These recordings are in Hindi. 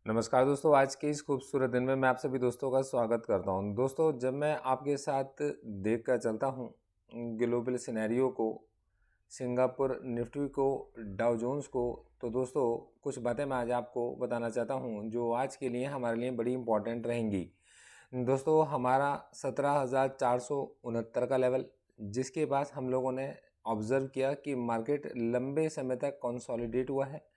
नमस्कार दोस्तों, आज के इस खूबसूरत दिन में मैं आप सभी दोस्तों का स्वागत करता हूं। दोस्तों, जब मैं आपके साथ देख कर चलता हूं ग्लोबल सिनेरियो को, सिंगापुर निफ्टी को, डाउ जोन्स को, तो दोस्तों कुछ बातें मैं आज आपको बताना चाहता हूं जो आज के लिए हमारे लिए बड़ी इंपॉर्टेंट रहेंगी। दोस्तों, हमारा 17,469 का लेवल, जिसके बाद हम लोगों ने ऑब्जर्व किया कि मार्केट लंबे समय तक कंसोलिडेट हुआ है।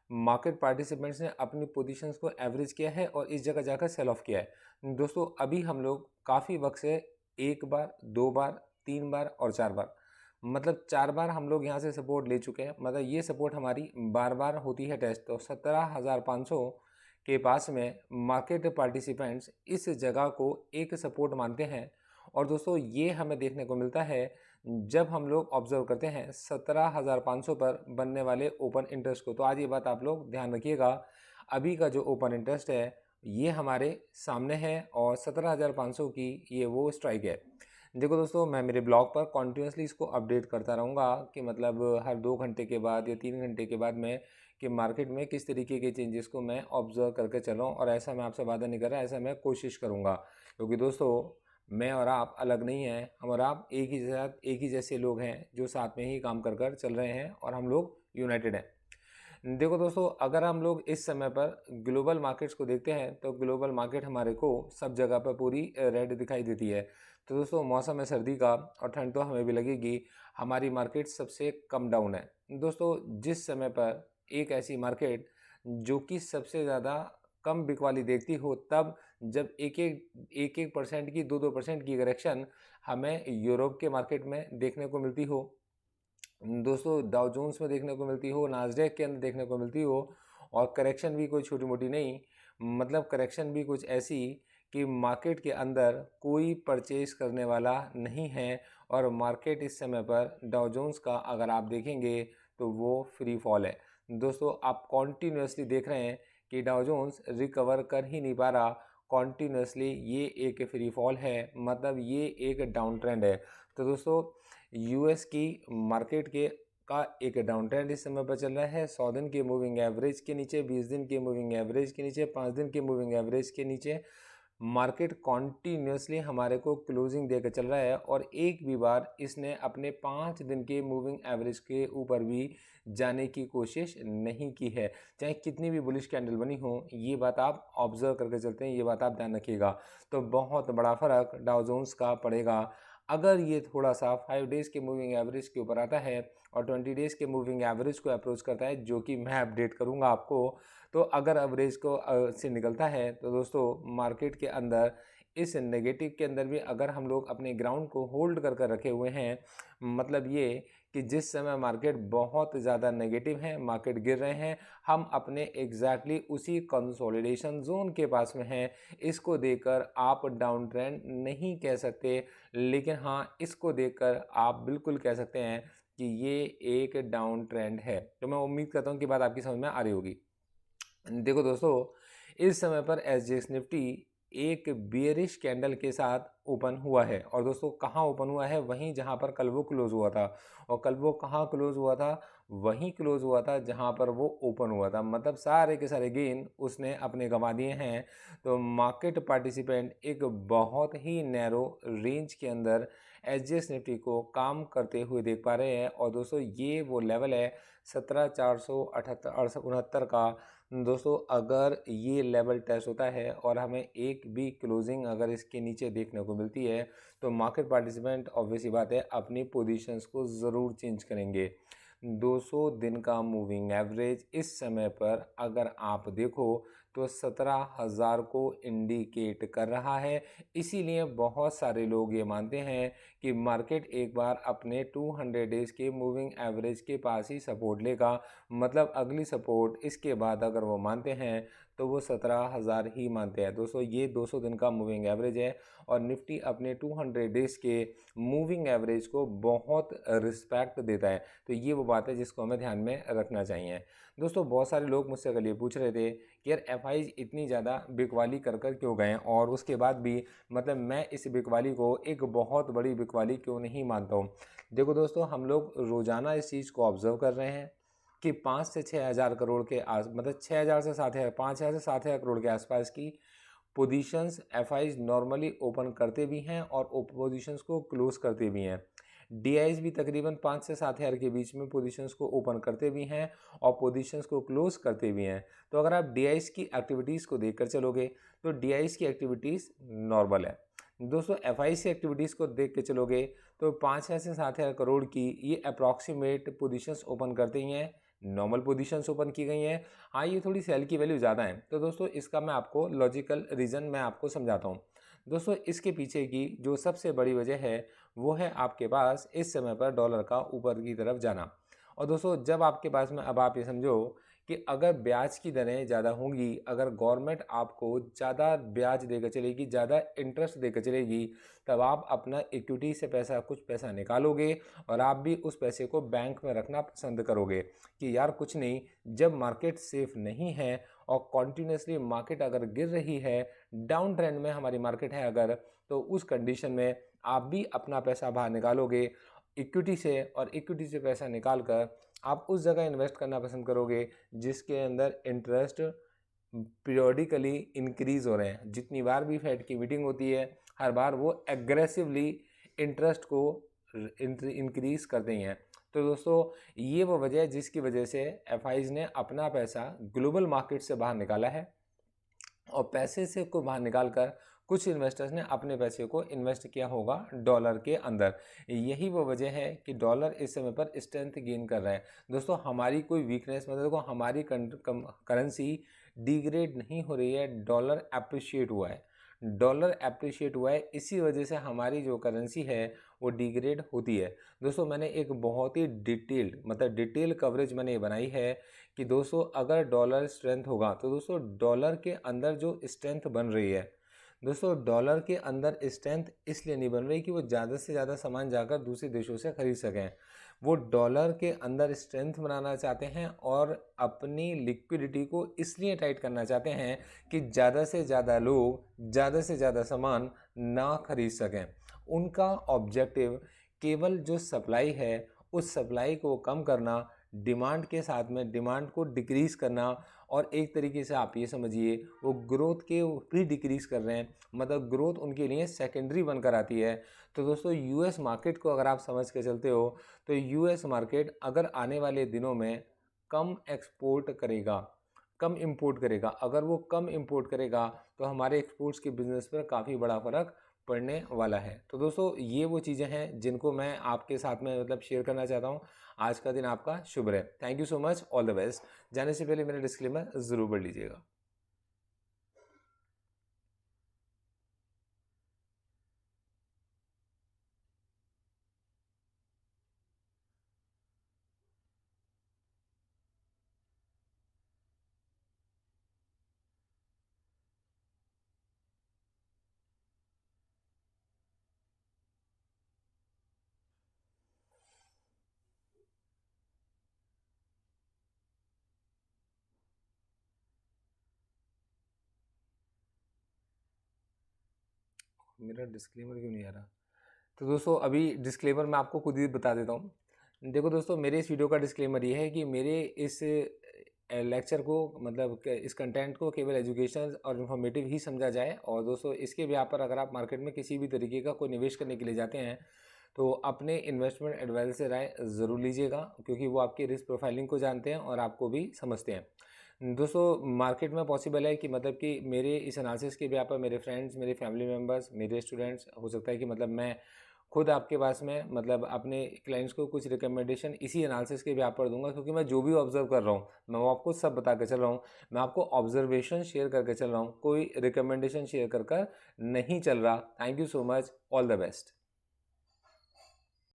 मार्केट पार्टिसिपेंट्स ने अपनी पोजीशंस को एवरेज किया है और इस जगह जाकर सेल ऑफ किया है। दोस्तों, अभी हम लोग काफ़ी वक्त से एक बार, दो बार, तीन बार और चार बार, मतलब चार बार हम लोग यहाँ से सपोर्ट ले चुके हैं। मतलब ये सपोर्ट हमारी बार बार होती है टेस्ट। तो 17,500 के पास में मार्केट पार्टिसिपेंट्स इस जगह को एक सपोर्ट मानते हैं। और दोस्तों, ये हमें देखने को मिलता है जब हम लोग ऑब्जर्व करते हैं 17,500 पर बनने वाले ओपन इंटरेस्ट को। तो आज ये बात आप लोग ध्यान रखिएगा, अभी का जो ओपन इंटरेस्ट है ये हमारे सामने है और 17,500 की ये वो स्ट्राइक है। देखो दोस्तों, मैं मेरे ब्लॉग पर कॉन्टिन्यूसली इसको अपडेट करता रहूँगा कि मतलब हर 2 घंटे के बाद या 3 घंटे के बाद में कि मार्केट में किस तरीके के चेंजेस को मैं ऑब्जर्व करके चल रहा हूँ। और ऐसा मैं आपसे वादा नहीं कर रहा, ऐसा मैं कोशिश करूँगा, क्योंकि दोस्तों मैं और आप अलग नहीं हैं। हम और आप एक ही जैसे लोग हैं जो साथ में ही काम कर कर चल रहे हैं और हम लोग यूनाइटेड हैं। देखो दोस्तों, अगर हम लोग इस समय पर ग्लोबल मार्केट्स को देखते हैं तो ग्लोबल मार्केट हमारे को सब जगह पर पूरी रेड दिखाई देती है। तो दोस्तों, मौसम है सर्दी का और ठंड तो हमें भी लगेगी। हमारी मार्केट सबसे कम डाउन है। दोस्तों, जिस समय पर एक ऐसी मार्केट जो कि सबसे ज़्यादा कम बिकवाली देखती हो, तब जब एक एक परसेंट की, 2-2% की करेक्शन हमें यूरोप के मार्केट में देखने को मिलती हो, दोस्तों डाउ जोन्स में देखने को मिलती हो, नास्डैक के अंदर देखने को मिलती हो, और करेक्शन भी कोई छोटी मोटी नहीं, मतलब करेक्शन भी कुछ ऐसी कि मार्केट के अंदर कोई परचेज करने वाला नहीं है। और मार्केट इस समय पर डाउ जोन्स का अगर आप देखेंगे तो वो फ्री फॉल है। दोस्तों, आप कॉन्टीन्यूसली देख रहे हैं कि डाउ जोन्स रिकवर कर ही नहीं पा रहा, कॉन्टीन्यूसली ये एक फ्री फॉल है, मतलब ये एक डाउन ट्रेंड है। तो दोस्तों, यूएस की मार्केट के का एक डाउन ट्रेंड इस समय पर चल रहा है। 100 दिन के मूविंग एवरेज के नीचे, 20 दिन के मूविंग एवरेज के नीचे, 5 दिन के मूविंग एवरेज के नीचे मार्केट कॉन्टीन्यूसली हमारे को क्लोजिंग देकर चल रहा है। और एक भी बार इसने अपने 5 दिन के मूविंग एवरेज के ऊपर भी जाने की कोशिश नहीं की है, चाहे कितनी भी बुलिश कैंडल बनी हो। ये बात आप ऑब्जर्व करके चलते हैं, ये बात आप ध्यान रखिएगा। तो बहुत बड़ा फर्क डाउ जोन्स का पड़ेगा अगर ये थोड़ा सा 5 डेज़ के मूविंग एवरेज के ऊपर आता है और 20 डेज़ के मूविंग एवरेज को अप्रोच करता है, जो कि मैं अपडेट करूंगा आपको। तो अगर एवरेज को से निकलता है तो दोस्तों, मार्केट के अंदर इस नेगेटिव के अंदर भी अगर हम लोग अपने ग्राउंड को होल्ड कर कर रखे हुए हैं, मतलब ये कि जिस समय मार्केट बहुत ज़्यादा नेगेटिव है, मार्केट गिर रहे हैं, हम अपने एग्जैक्टली उसी कंसोलिडेशन जोन के पास में हैं। इसको देखकर आप डाउन ट्रेंड नहीं कह सकते, लेकिन हाँ, इसको देखकर आप बिल्कुल कह सकते हैं कि ये एक डाउन ट्रेंड है। तो मैं उम्मीद करता हूँ कि बात आपकी समझ में आ रही होगी। देखो दोस्तों, इस समय पर एसजीएक्स निफ्टी एक बियरिश कैंडल के साथ ओपन हुआ है। और दोस्तों, कहाँ ओपन हुआ है? वहीं जहाँ पर कल वो क्लोज हुआ था। और कल वो कहाँ क्लोज हुआ था? वहीं क्लोज हुआ था जहाँ पर वो ओपन हुआ था। मतलब सारे के सारे गेन उसने अपने गंवा दिए हैं। तो मार्केट पार्टिसिपेंट एक बहुत ही नैरो रेंज के अंदर एसजीएक्स निफ्टी को काम करते हुए देख पा रहे हैं। और दोस्तों, ये वो लेवल है 17,468 का। दोस्तों, अगर ये लेवल टेस्ट होता है और हमें एक भी क्लोजिंग अगर इसके नीचे देखने को मिलती है, तो मार्केट पार्टिसिपेंट ऑब्वियस ही बात है अपनी पोजीशंस को ज़रूर चेंज करेंगे। 200 दिन का मूविंग एवरेज इस समय पर अगर आप देखो तो 17,000 को इंडिकेट कर रहा है। इसीलिए बहुत सारे लोग ये मानते हैं कि मार्केट एक बार अपने 200 डेज़ के मूविंग एवरेज के पास ही सपोर्ट लेगा। मतलब अगली सपोर्ट इसके बाद अगर वो मानते हैं तो वो 17,000 ही मानते हैं। दोस्तों, ये 200 दिन का मूविंग एवरेज है और निफ्टी अपने 200 डेज़ के मूविंग एवरेज को बहुत रिस्पेक्ट देता है। तो ये वो बात है जिसको हमें ध्यान में रखना चाहिए। दोस्तों, बहुत सारे लोग मुझसे कल ये पूछ रहे थे कि यार एफआईज इतनी ज़्यादा बिकवाली कर कर क्यों गए, और उसके बाद भी मतलब मैं इस बिकवाली को एक बहुत बड़ी बिकवाली क्यों नहीं मानता हूँ। देखो दोस्तों, हम लोग रोज़ाना इस चीज़ को ऑब्ज़र्व कर रहे हैं कि 5 से 6,000 करोड़ के आस मतलब 6,000 से 7,000 5,000 से 7,000 करोड़ के आसपास की पोजीशंस एफआईज नॉर्मली ओपन करते भी हैं और पोजीशंस को क्लोज करते भी हैं। डीआईज भी तकरीबन 5 से 7,000 के बीच में पोजीशंस को ओपन करते भी हैं और पोजीशंस को क्लोज करते भी हैं। तो अगर आप डीआईज की एक्टिविटीज़ को देखकर चलोगे तो डीआईज की एक्टिविटीज़ नॉर्मल है। दोस्तों एफआईज की एक्टिविटीज़ को देख के चलोगे तो 5,000 से 7,000 करोड़ की ये अप्रॉक्सीमेट पोजीशंस ओपन करते ही हैं, नॉर्मल पोजीशंस ओपन की गई हैं। हाँ, ये थोड़ी सेल की वैल्यू ज़्यादा है। तो दोस्तों इसका मैं आपको लॉजिकल रीज़न मैं आपको समझाता हूँ। दोस्तों इसके पीछे की जो सबसे बड़ी वजह है वो है आपके पास इस समय पर डॉलर का ऊपर की तरफ जाना। और दोस्तों जब आपके पास में अब आप ये समझो कि अगर ब्याज की दरें ज़्यादा होंगी, अगर गवर्नमेंट आपको ज़्यादा ब्याज देकर चलेगी, ज़्यादा इंटरेस्ट देकर चलेगी, तब आप अपना इक्विटी से कुछ पैसा निकालोगे और आप भी उस पैसे को बैंक में रखना पसंद करोगे कि यार कुछ नहीं, जब मार्केट सेफ नहीं है और कॉन्टीन्यूसली मार्केट अगर गिर रही है, डाउन ट्रेंड में हमारी मार्केट है अगर, तो उस कंडीशन में आप भी अपना पैसा बाहर निकालोगे इक्विटी से और इक्विटी से पैसा निकाल कर आप उस जगह इन्वेस्ट करना पसंद करोगे जिसके अंदर इंटरेस्ट पीरियोडिकली इंक्रीज़ हो रहे हैं। जितनी बार भी फेड की मीटिंग होती है हर बार वो एग्रेसिवली इंटरेस्ट को इंक्रीज़ करते हैं। तो दोस्तों ये वो वजह है जिसकी वजह से एफआईज ने अपना पैसा ग्लोबल मार्केट से बाहर निकाला है और पैसे से को बाहर निकाल कर कुछ इन्वेस्टर्स ने अपने पैसे को इन्वेस्ट किया होगा डॉलर के अंदर। यही वो वजह है कि डॉलर इस समय पर स्ट्रेंथ गेन कर रहा है। दोस्तों हमारी कोई वीकनेस मतलब देखो हमारी करेंसी डिग्रेड नहीं हो रही है, डॉलर अप्रिशिएट हुआ है। डॉलर अप्रिशिएट हुआ है, इसी वजह से हमारी जो करेंसी है वो डिग्रेड होती है। दोस्तों मैंने एक बहुत ही डिटेल कवरेज मैंने ये बनाई है कि दोस्तों अगर डॉलर स्ट्रेंथ होगा तो दोस्तों डॉलर के अंदर जो स्ट्रेंथ बन रही है, दोस्तों डॉलर के अंदर स्ट्रेंथ इसलिए नहीं बन रही कि वो ज़्यादा से ज़्यादा सामान जाकर दूसरे देशों से खरीद सकें। वो डॉलर के अंदर स्ट्रेंथ बनाना चाहते हैं और अपनी लिक्विडिटी को इसलिए टाइट करना चाहते हैं कि ज़्यादा से ज़्यादा लोग ज़्यादा से ज़्यादा सामान ना खरीद सकें। उनका ऑब्जेक्टिव केवल जो सप्लाई है उस सप्लाई को कम करना, डिमांड के साथ में डिमांड को डिक्रीज़ करना और एक तरीके से आप ये समझिए वो ग्रोथ के भी डिक्रीज़ कर रहे हैं, मतलब ग्रोथ उनके लिए सेकेंडरी बनकर आती है। तो दोस्तों यूएस मार्केट को अगर आप समझ के चलते हो तो यूएस मार्केट अगर आने वाले दिनों में कम एक्सपोर्ट करेगा, कम इंपोर्ट करेगा, अगर वो कम इंपोर्ट करेगा तो हमारे एक्सपोर्ट्स के बिज़नेस पर काफ़ी बड़ा फ़र्क पड़ने वाला है। तो दोस्तों ये वो चीज़ें हैं जिनको मैं आपके साथ में मतलब शेयर करना चाहता हूँ। आज का दिन आपका शुभ रहे। Thank you so much, all the best. जाने से पहले मेरा डिस्क्लेमर ज़रूर पढ़ लीजिएगा। मेरा डिस्क्लेमर क्यों नहीं आ रहा? तो दोस्तों अभी डिस्क्लेमर मैं आपको खुद ही बता देता हूँ। देखो दोस्तों मेरे इस वीडियो का डिस्क्लेमर ये है कि मेरे इस लेक्चर को मतलब इस कंटेंट को केवल एजुकेशन और इन्फॉर्मेटिव ही समझा जाए। और दोस्तों इसके ब्याह पर अगर आप मार्केट में किसी भी तरीके का कोई निवेश करने के लिए जाते हैं तो अपने इन्वेस्टमेंट एडवाइजर से राय ज़रूर लीजिएगा, क्योंकि वो आपकी रिस्क प्रोफाइलिंग को जानते हैं और आपको भी समझते हैं। दोस्तों मार्केट में पॉसिबल है कि मतलब कि मेरे इस एनालिसिस के ब्याह पर मेरे फ्रेंड्स, मेरे फैमिली मेम्बर्स, मेरे स्टूडेंट्स, हो सकता है कि मतलब मैं खुद आपके पास में मतलब अपने क्लाइंट्स को कुछ रिकमेंडेशन इसी एनालिसिस के ब्याह पर दूंगा, क्योंकि मैं जो भी ऑब्जर्व कर रहा हूँ मैं वो आपको सब बता के चल रहा हूँ। मैं आपको ऑब्जर्वेशन शेयर करके चल रहा हूँ, कोई रिकमेंडेशन शेयर कर नहीं चल रहा। Thank you so much, all the best.